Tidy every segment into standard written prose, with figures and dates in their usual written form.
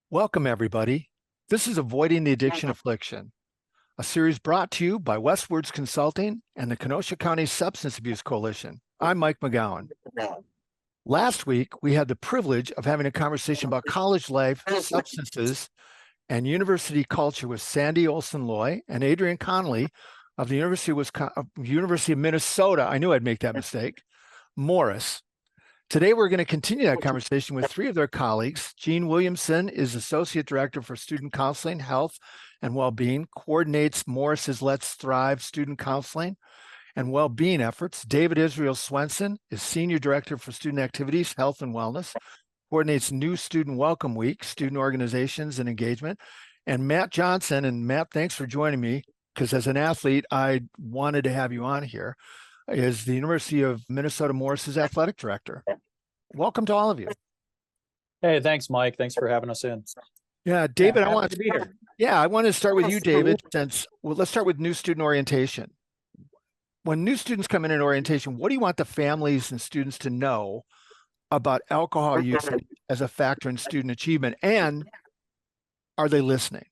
Welcome, everybody. This is Avoiding the Addiction Affliction, a series brought to you by Westwards Consulting and the Kenosha County Substance Abuse Coalition. I'm Mike McGowan. Last week, we had the privilege of having a conversation about college life, substances, and university culture with Sandy Olson-Loy and Adrian Connolly of the University of Minnesota. I knew I'd make that mistake. Morris. Today, we're going to continue that conversation with three of their colleagues. Jeanne Williamson is Associate Director for Student Counseling, Health, and Wellbeing, coordinates Morris's Let's Thrive student counseling and well-being efforts. David Israels-Swenson is Senior Director for Student Activities, Health, and Wellness, coordinates New Student Welcome Week, student organizations and engagement. And Matt Johnson, and Matt, thanks for joining me, because as an athlete, I wanted to have you on here, is the University of Minnesota Morris's Athletic Director. Welcome to all of you. Hey, thanks, Mike. Thanks for having us in. Yeah, David, I want to be here. Yeah, I want to start with you, David, let's start with new student orientation. When new students come in orientation, what do you want the families and students to know about alcohol use as a factor in student achievement? And are they listening?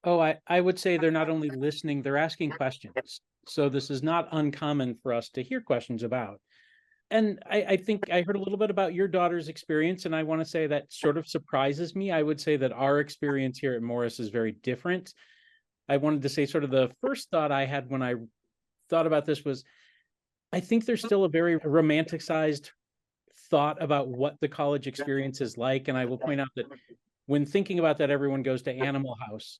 Oh, I would say they're not only listening, they're asking questions. So this is not uncommon for us to hear questions about. And I think I heard a little bit about your daughter's experience, and I want to say that sort of surprises me. I would say that our experience here at Morris is very different. I wanted to say sort of the first thought I had when I thought about this was, I think there's still a very romanticized thought about what the college experience is like. And I will point out that when thinking about that, everyone goes to Animal House,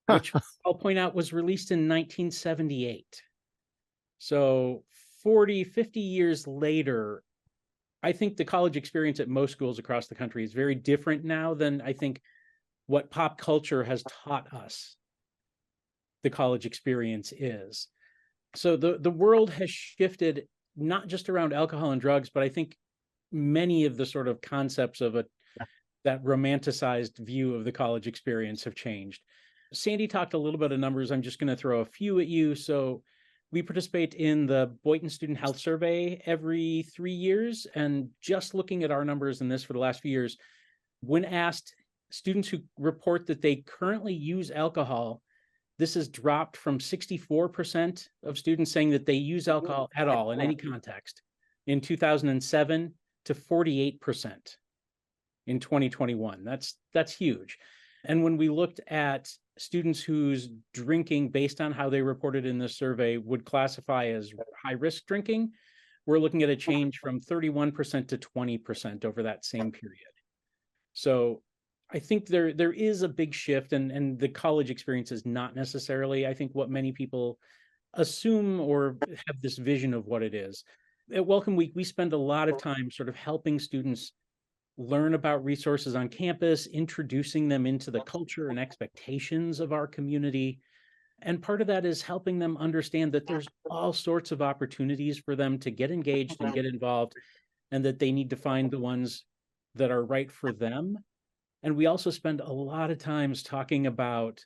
which I'll point out was released in 1978. So 40, 50 years later, I think the college experience at most schools across the country is very different now than I think what pop culture has taught us the college experience is. So the world has shifted, not just around alcohol and drugs, but I think many of the sort of concepts of that romanticized view of the college experience have changed. Sandy talked a little bit of numbers. I'm just going to throw a few at you. So we participate in the Boynton Student Health Survey every 3 years. And just looking at our numbers in this for the last few years, when asked students who report that they currently use alcohol, this has dropped from 64% of students saying that they use alcohol at all in any context in 2007 to 48% in 2021. That's huge. And when we looked at students whose drinking, based on how they reported in this survey, would classify as high-risk drinking, we're looking at a change from 31% to 20% over that same period. So I think there is a big shift, and the college experience is not necessarily, I think, what many people assume or have this vision of what it is. At Welcome Week, we spend a lot of time sort of helping students learn about resources on campus, introducing them into the culture and expectations of our community. And part of that is helping them understand that there's all sorts of opportunities for them to get engaged and get involved, and that they need to find the ones that are right for them. And we also spend a lot of times talking about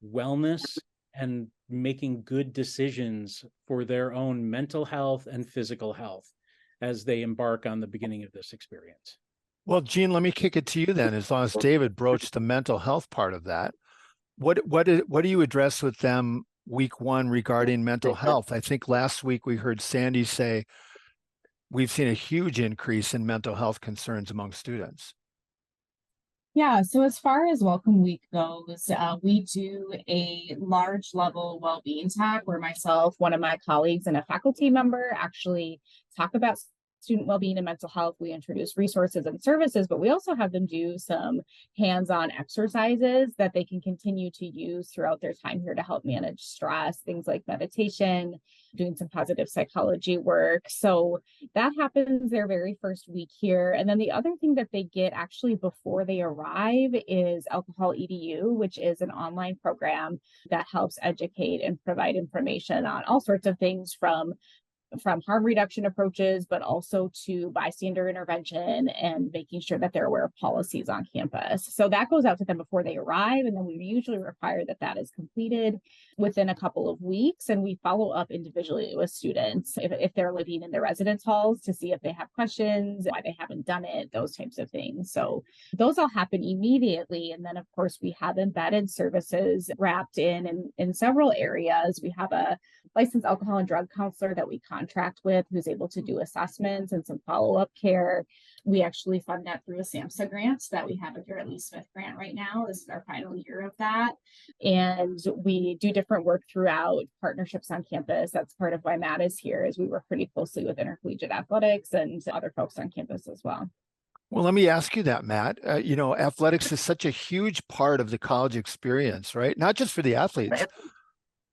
wellness and making good decisions for their own mental health and physical health as they embark on the beginning of this experience. Well, Jeanne, let me kick it to you then, as long as David broached the mental health part of that. What do you address with them week one regarding mental health? I think last week we heard Sandy say we've seen a huge increase in mental health concerns among students. Yeah, so as far as Welcome Week goes, we do a large level well-being talk where myself, one of my colleagues, and a faculty member actually talk about student well-being and mental health. We introduce resources and services, but we also have them do some hands-on exercises that they can continue to use throughout their time here to help manage stress, things like meditation, doing some positive psychology work. So that happens their very first week here. And then the other thing that they get actually before they arrive is Alcohol EDU, which is an online program that helps educate and provide information on all sorts of things from from harm reduction approaches, but also to bystander intervention and making sure that they're aware of policies on campus. So that goes out to them before they arrive. And then we usually require that that is completed within a couple of weeks. And we follow up individually with students if they're living in their residence halls to see if they have questions, why they haven't done it, those types of things. So those all happen immediately. And then, of course, we have embedded services wrapped in several areas. We have a licensed alcohol and drug counselor that we contract with who's able to do assessments and some follow-up care. We actually fund that through a SAMHSA grant that we have a Garrett Lee Smith grant right now. This is our final year of that. And we do different work throughout partnerships on campus. That's part of why Matt is here, is we work pretty closely with intercollegiate athletics and other folks on campus as well. Well, let me ask you that, Matt. Athletics is such a huge part of the college experience, right? Not just for the athletes,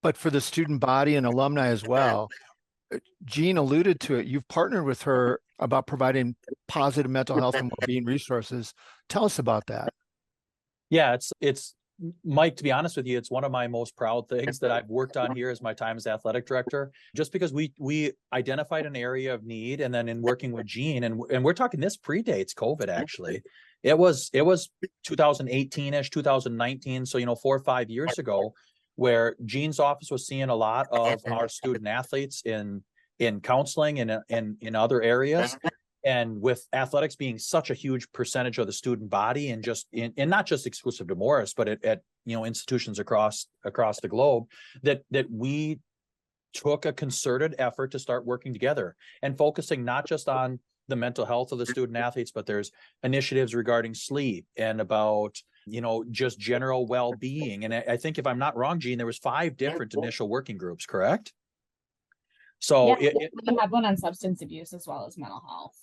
but for the student body and alumni as well. Jeanne alluded to it. You've partnered with her about providing positive mental health and well-being resources. Tell us about that. Yeah, it's Mike, to be honest with you, it's one of my most proud things that I've worked on here as my time as athletic director, just because we identified an area of need. And then in working with Jeanne, and we're talking, this predates COVID, actually. It was 2018-ish, 2019. So, 4 or 5 years ago, where Jeanne's office was seeing a lot of our student athletes in counseling and in other areas. And with athletics being such a huge percentage of the student body, and not just exclusive to Morris, but at institutions across the globe, that we took a concerted effort to start working together and focusing not just on the mental health of the student athletes, but there's initiatives regarding sleep and about just general well-being. And I think, if I'm not wrong, Jeanne, there was 5 different initial working groups, correct? So we have one on substance abuse as well as mental health.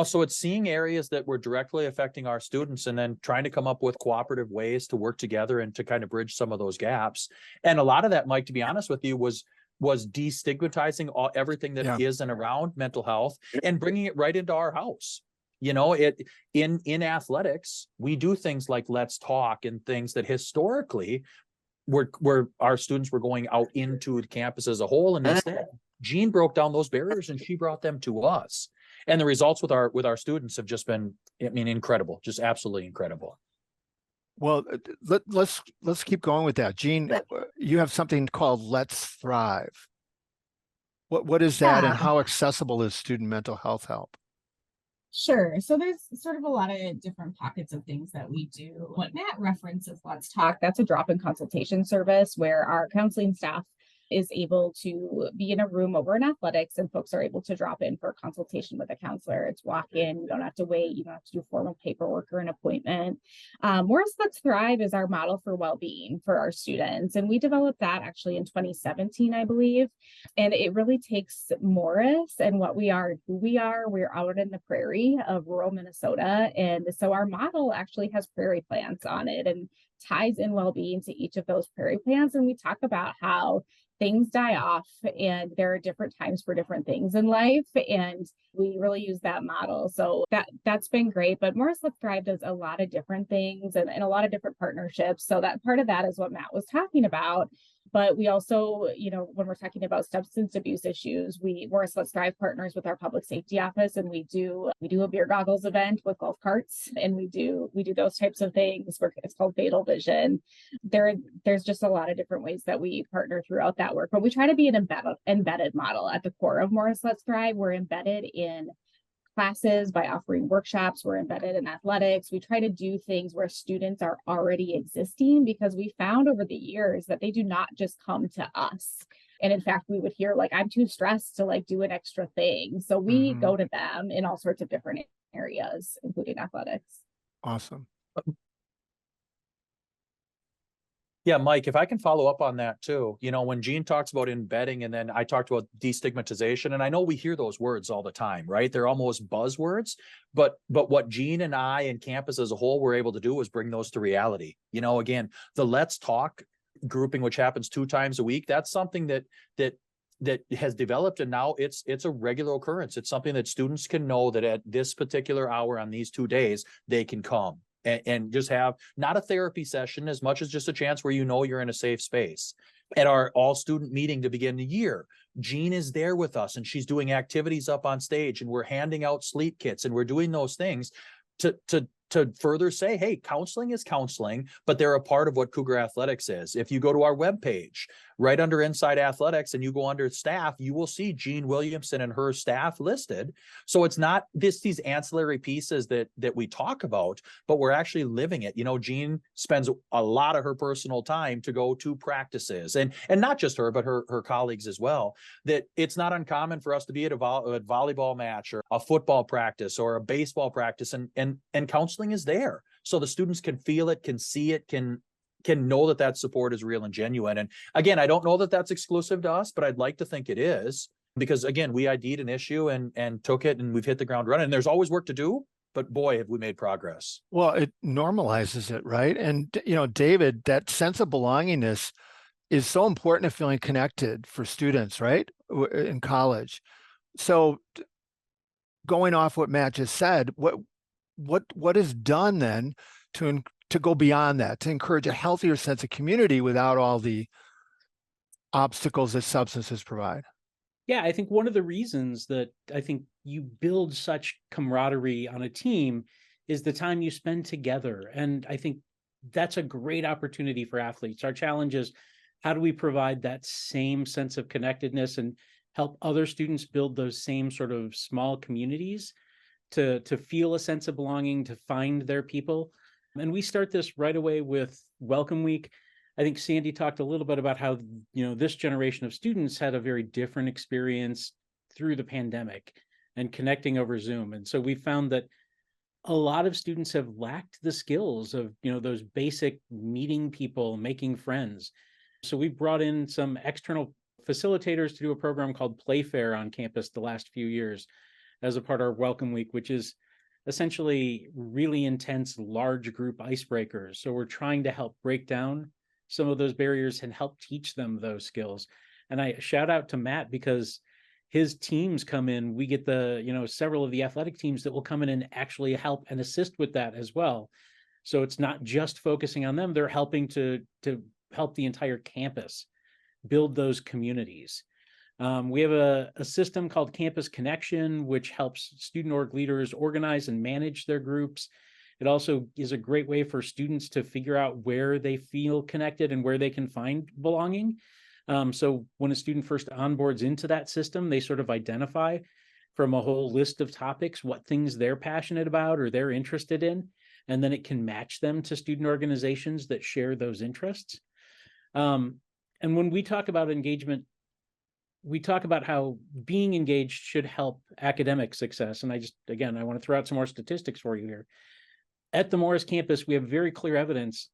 So it's seeing areas that were directly affecting our students and then trying to come up with cooperative ways to work together and to kind of bridge some of those gaps. And a lot of that, Mike, to be honest with you, was destigmatizing everything that is and around mental health and bringing it right into our house. In athletics, we do things like Let's Talk and things that historically where our students were going out into the campus as a whole. And instead, Jeanne broke down those barriers and she brought them to us. And the results with our students have just been, incredible, just absolutely incredible. Well, let's keep going with that. Jeanne, you have something called Let's Thrive. What is that, and how accessible is student mental health help? Sure. So there's sort of a lot of different pockets of things that we do. What Matt references, Let's Talk, that's a drop-in consultation service where our counseling staff is able to be in a room over in athletics, and folks are able to drop in for a consultation with a counselor. It's walk in, you don't have to wait, you don't have to do formal paperwork or an appointment. Morris Let's Thrive is our model for well-being for our students. And we developed that actually in 2017, I believe. And it really takes Morris and what we are and who we are. We're out in the prairie of rural Minnesota. And so our model actually has prairie plants on it and ties in well-being to each of those prairie plants. And we talk about how things die off and there are different times for different things in life. And we really use that model. So that's been great. But Morris Let's Thrive does a lot of different things and a lot of different partnerships. So that part of that is what Matt was talking about. But we also, when we're talking about substance abuse issues, Morris Let's Thrive partners with our public safety office, and we do a beer goggles event with golf carts, and we do those types of things. It's called Fatal Vision. There's just a lot of different ways that we partner throughout that work, but we try to be an embedded model at the core of Morris Let's Thrive. We're embedded in classes by offering workshops. We're embedded in athletics. We try to do things where students are already existing, because we found over the years that they do not just come to us. And in fact, we would hear I'm too stressed to do an extra thing. So we go to them in all sorts of different areas, including athletics. Awesome. Yeah, Mike, if I can follow up on that too, when Jeanne talks about embedding, and then I talked about destigmatization, and I know we hear those words all the time, right? They're almost buzzwords, but what Jeanne and I and campus as a whole were able to do was bring those to reality. Again, the Let's Talk grouping, which happens 2 times a week, that's something that has developed, and now it's a regular occurrence. It's something that students can know that at this particular hour on these 2 days, they can come. And just have not a therapy session as much as just a chance where you're in a safe space. at our all student meeting to begin the year. Jeanne is there with us and she's doing activities up on stage and we're handing out sleep kits and we're doing those things to further say, hey, counseling is counseling, but they're a part of what Cougar Athletics is. If you go to our webpage, right under Inside Athletics, and you go under staff, you will see Jeanne Williamson and her staff listed. So it's not these ancillary pieces that we talk about, but we're actually living it. You know, Jeanne spends a lot of her personal time to go to practices, and not just her, but her colleagues as well. That it's not uncommon for us to be at a volleyball match or a football practice or a baseball practice, and counseling is there, so the students can feel it, can see it, can know that support is real and genuine. And again, I don't know that that's exclusive to us, but I'd like to think it is, because again, we ID'd an issue and took it, and we've hit the ground running. And there's always work to do, but boy, have we made progress. Well, it normalizes it, right? And you know, David, that sense of belongingness is so important to feeling connected for students, right, in college. So going off what Matt just said, what is done then to go beyond that, to encourage a healthier sense of community without all the obstacles that substances provide? Yeah, I think one of the reasons that I think you build such camaraderie on a team is the time you spend together. And I think that's a great opportunity for athletes. Our challenge is, how do we provide that same sense of connectedness and help other students build those same sort of small communities to feel a sense of belonging, to find their people? And we start this right away with Welcome Week. I think Sandy talked a little bit about how, you know, this generation of students had a very different experience through the pandemic and connecting over Zoom. And so we found that a lot of students have lacked the skills of, you know, those basic meeting people, making friends. So we brought in some external facilitators to do a program called Playfair on campus the last few years as a part of our Welcome Week, which is essentially really intense, large group icebreakers. So we're trying to help break down some of those barriers and help teach them those skills. And I shout out to Matt, because his teams come in, we get several of the athletic teams that will come in and actually help and assist with that as well. So it's not just focusing on them, they're helping to help the entire campus build those communities. We have a system called Campus Connection, which helps student org leaders organize and manage their groups. It also is a great way for students to figure out where they feel connected and where they can find belonging. So when a student first onboards into that system, they sort of identify from a whole list of topics what things they're passionate about or they're interested in, and then it can match them to student organizations that share those interests. And when we talk about engagement, we talk about how being engaged should help academic success. And I want to throw out some more statistics for you here. At the Morris campus, we have very clear evidence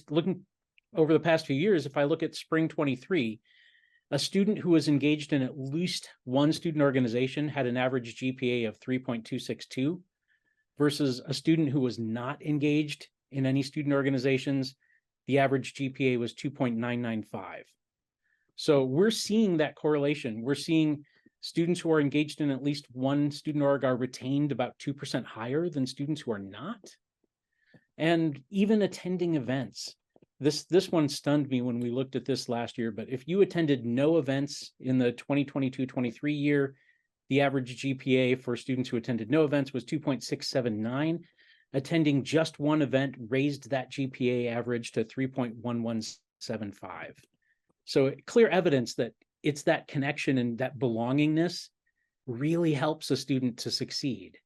looking over the past few years. If I look at spring 23, a student who was engaged in at least one student organization had an average GPA of 3.262 versus a student who was not engaged in any student organizations, the average GPA was 2.995. So we're seeing that correlation. We're seeing students who are engaged in at least one student org are retained about 2% higher than students who are not. And even attending events. This one stunned me when we looked at this last year, but if you attended no events in the 2022-23 year, the average GPA for students who attended no events was 2.679. Attending just one event raised that GPA average to 3.1175. So clear evidence that it's that connection and that belongingness really helps a student to succeed.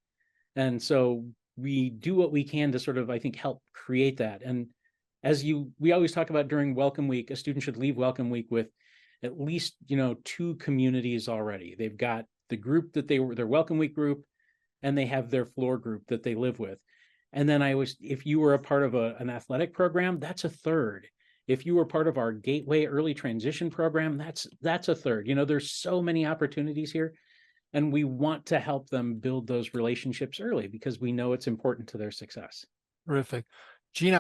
And so we do what we can to sort of, I think, help create that. And we always talk about during Welcome Week, a student should leave Welcome Week with at least, 2 communities already. They've got the group that their Welcome Week group, and they have their floor group that they live with. And then if you were a part of an athletic program, that's a third. If you were part of our Gateway Early Transition program, that's a third. There's so many opportunities here, and we want to help them build those relationships early because we know it's important to their success. Terrific. Jeanne,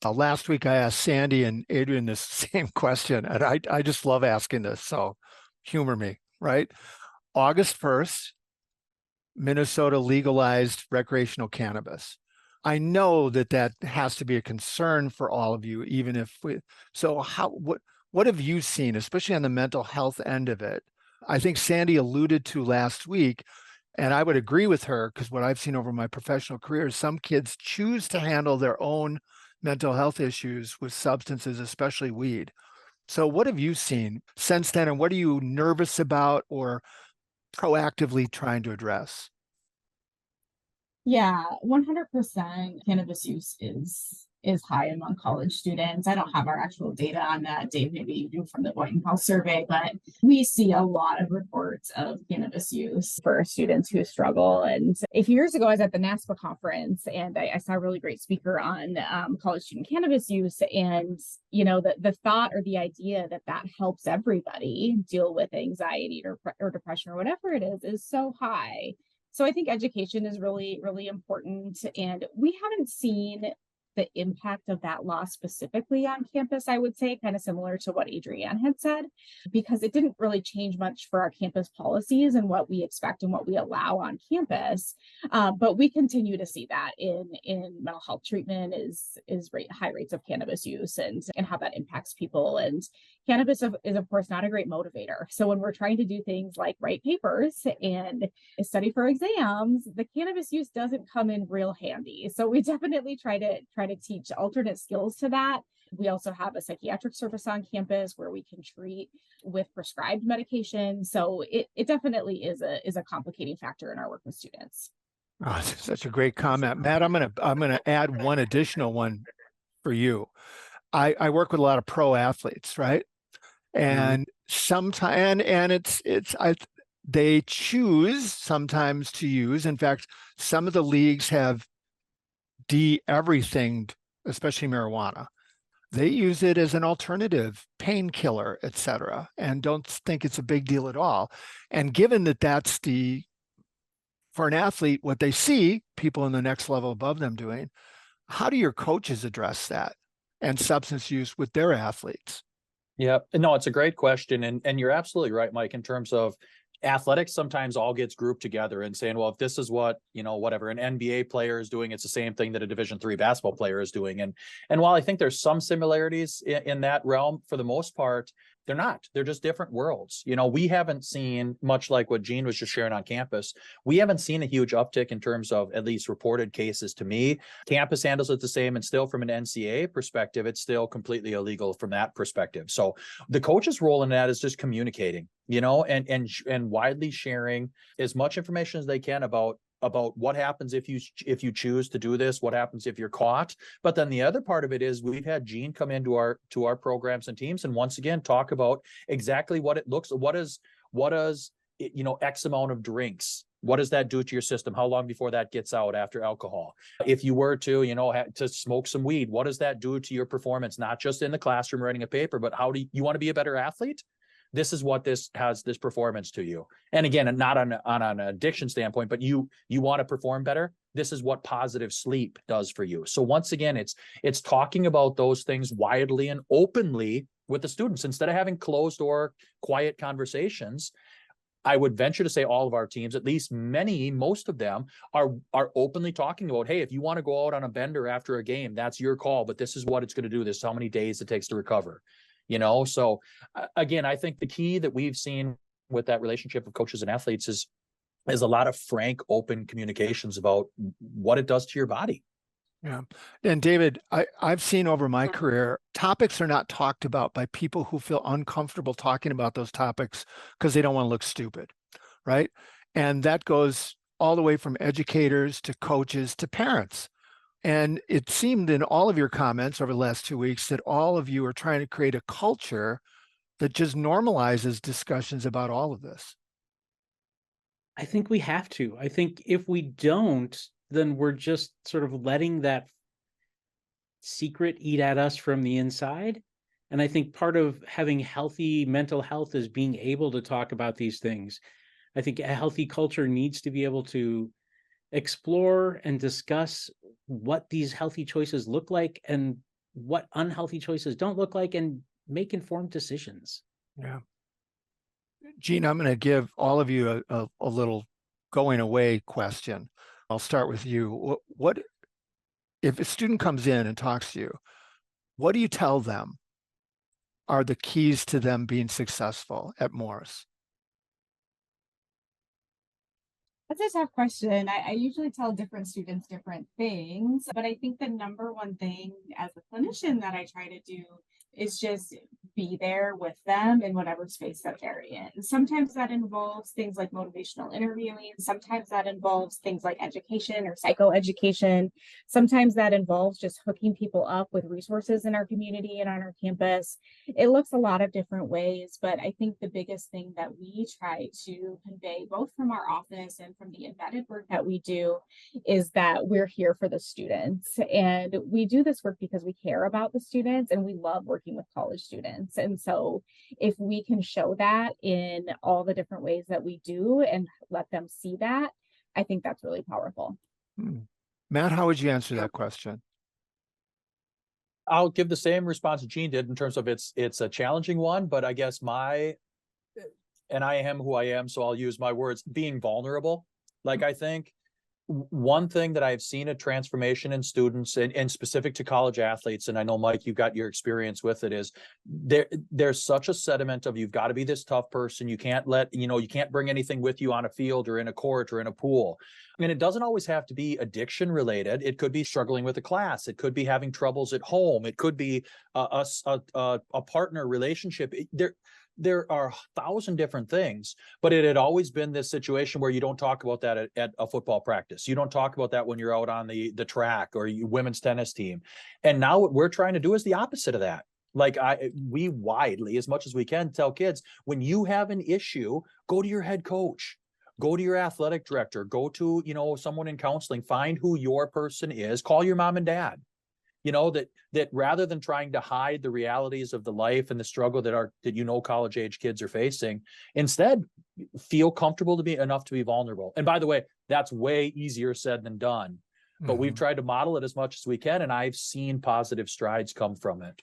last week I asked Sandy and Adrian this same question, and I just love asking this, so humor me, right? August 1st, Minnesota legalized recreational cannabis. I know that has to be a concern for all of you, even if so What have you seen, especially on the mental health end of it? I think Sandy alluded to last week, and I would agree with her because what I've seen over my professional career is some kids choose to handle their own mental health issues with substances, especially weed. So what have you seen since then, and what are you nervous about or proactively trying to address? Yeah, 100% cannabis use is high among college students. I don't have our actual data on that. Dave, maybe you do from the White House survey, but we see a lot of reports of cannabis use for students who struggle. And a few years ago, I was at the NASPA conference and I saw a really great speaker on college student cannabis use. And, the thought or the idea that that helps everybody deal with anxiety or depression or whatever it is so high. So I think education is really, really important. And we haven't seen the impact of that law specifically on campus, I would say, kind of similar to what Adrienne had said, because it didn't really change much for our campus policies and what we expect and what we allow on campus. But we continue to see that in mental health treatment is high rates of cannabis use and how that impacts people. And cannabis is of course not a great motivator. So when we're trying to do things like write papers and study for exams, the cannabis use doesn't come in real handy. So we definitely try to teach alternate skills to that. We also have a psychiatric service on campus where we can treat with prescribed medication. So it definitely is a complicating factor in our work with students. Oh, such a great comment, Matt. I'm gonna add one additional one for you. I work with a lot of pro athletes, right? And sometimes, and they choose sometimes to use. In fact, some of the leagues have everything, especially marijuana. They use it as an alternative painkiller, etc., and don't think it's a big deal at all. And given that that's for an athlete, what they see people in the next level above them doing, how do your coaches address that and substance use with their athletes? Yeah, no, it's a great question. And you're absolutely right, Mike, in terms of athletics sometimes all gets grouped together and saying, well, if this is what, whatever an NBA player is doing, it's the same thing that a Division III basketball player is doing. And while I think there's some similarities in that realm, for the most part, they're not. They're just different worlds. We haven't seen, much like what Jeanne was just sharing on campus, we haven't seen a huge uptick in terms of at least reported cases to me. Campus handles it the same, and still from an NCAA perspective, it's still completely illegal from that perspective. So the coach's role in that is just communicating, and widely sharing as much information as they can about what happens if you choose to do this, what happens if you're caught. But then the other part of it is we've had Jeanne come into our programs and teams and once again talk about exactly what it looks, what does X amount of drinks, what does that do to your system? How long before that gets out after alcohol? If you were to smoke some weed, what does that do to your performance? Not just in the classroom writing a paper, but how do you want to be a better athlete? This is what this performance to you. And again, not on an addiction standpoint, but you want to perform better. This is what positive sleep does for you. So once again, it's talking about those things widely and openly with the students instead of having closed door, quiet conversations. I would venture to say all of our teams, at least most of them are openly talking about, hey, if you want to go out on a bender after a game, that's your call, but this is what it's going to do. This is how many days it takes to recover. So again, I think the key that we've seen with that relationship of coaches and athletes is a lot of frank, open communications about what it does to your body. Yeah. And David, I've seen over my career, topics are not talked about by people who feel uncomfortable talking about those topics because they don't want to look stupid, right? And that goes all the way from educators to coaches to parents. And it seemed in all of your comments over the last 2 weeks that all of you are trying to create a culture that just normalizes discussions about all of this. I think we have to. I think if we don't, then we're just sort of letting that secret eat at us from the inside. And I think part of having healthy mental health is being able to talk about these things. I think a healthy culture needs to be able to explore and discuss what these healthy choices look like and what unhealthy choices don't look like and make informed decisions. Yeah. Jeanne, I'm going to give all of you a little going away question. I'll start with you. What if a student comes in and talks to you, what do you tell them are the keys to them being successful at Morris? That's a tough question. I usually tell different students different things, but I think the number one thing as a clinician that I try to do is just be there with them in whatever space that they're in. Sometimes that involves things like motivational interviewing. Sometimes that involves things like education or psychoeducation. Sometimes that involves just hooking people up with resources in our community and on our campus. It looks a lot of different ways, but I think the biggest thing that we try to convey, both from our office and from the embedded work that we do, is that we're here for the students. And we do this work because we care about the students and we love working with college students. And so if we can show that in all the different ways that we do and let them see that, I think that's really powerful. Matt, how would you answer that question? I'll give the same response that Jeanne did in terms of it's a challenging one, but I guess and I am who I am, so I'll use my words, being vulnerable. Like, I think one thing that I've seen a transformation in students and specific to college athletes, and I know, Mike, you've got your experience with it, is there's such a sediment of, you've got to be this tough person. You can't you can't bring anything with you on a field or in a court or in a pool. I mean, it doesn't always have to be addiction related. It could be struggling with a class. It could be having troubles at home. It could be a partner relationship. There are 1,000 different things, but it had always been this situation where you don't talk about that at a football practice. You don't talk about that when you're out on the track or women's tennis team. And now what we're trying to do is the opposite of that. Like, we widely, as much as we can, tell kids, when you have an issue, go to your head coach, go to your athletic director, go to, someone in counseling, find who your person is, call your mom and dad. That rather than trying to hide the realities of the life and the struggle that college age kids are facing, instead feel comfortable enough to be vulnerable. And by the way, that's way easier said than done, but we've tried to model it as much as we can. And I've seen positive strides come from it.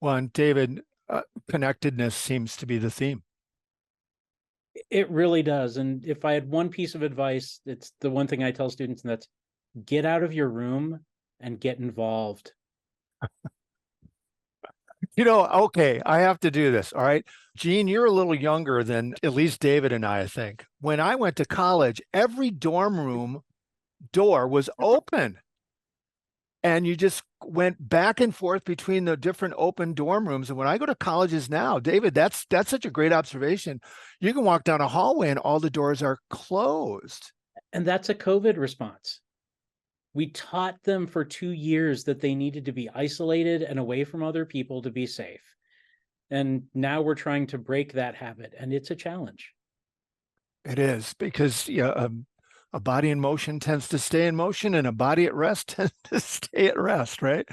Well, and David, connectedness seems to be the theme. It really does. And if I had one piece of advice, it's the one thing I tell students, and that's get out of your room and get involved. Okay, I have to do this. All right. Jeanne, you're a little younger than at least David and I think. When I went to college, every dorm room door was open. And you just went back and forth between the different open dorm rooms. And when I go to colleges now, David, that's such a great observation. You can walk down a hallway and all the doors are closed. And that's a COVID response. We taught them for 2 years that they needed to be isolated and away from other people to be safe. And now we're trying to break that habit, and it's a challenge. It is, because a body in motion tends to stay in motion, and a body at rest tends to stay at rest, right?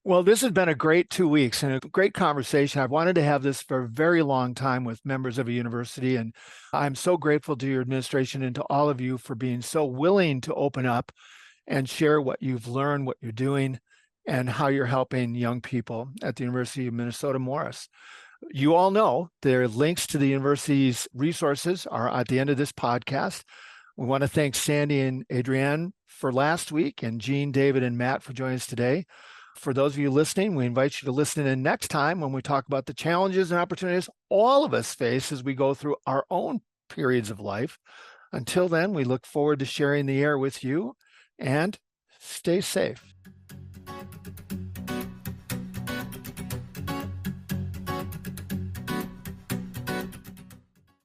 Well, this has been a great 2 weeks and a great conversation. I've wanted to have this for a very long time with members of a university, and I'm so grateful to your administration and to all of you for being so willing to open up and share what you've learned, what you're doing, and how you're helping young people at the University of Minnesota Morris. You all know there are links to the university's resources are at the end of this podcast. We want to thank Sandy and Adrienne for last week, and Jeanne, David, and Matt for joining us today. For those of you listening, we invite you to listen in next time when we talk about the challenges and opportunities all of us face as we go through our own periods of life. Until then, we look forward to sharing the air with you, and stay safe.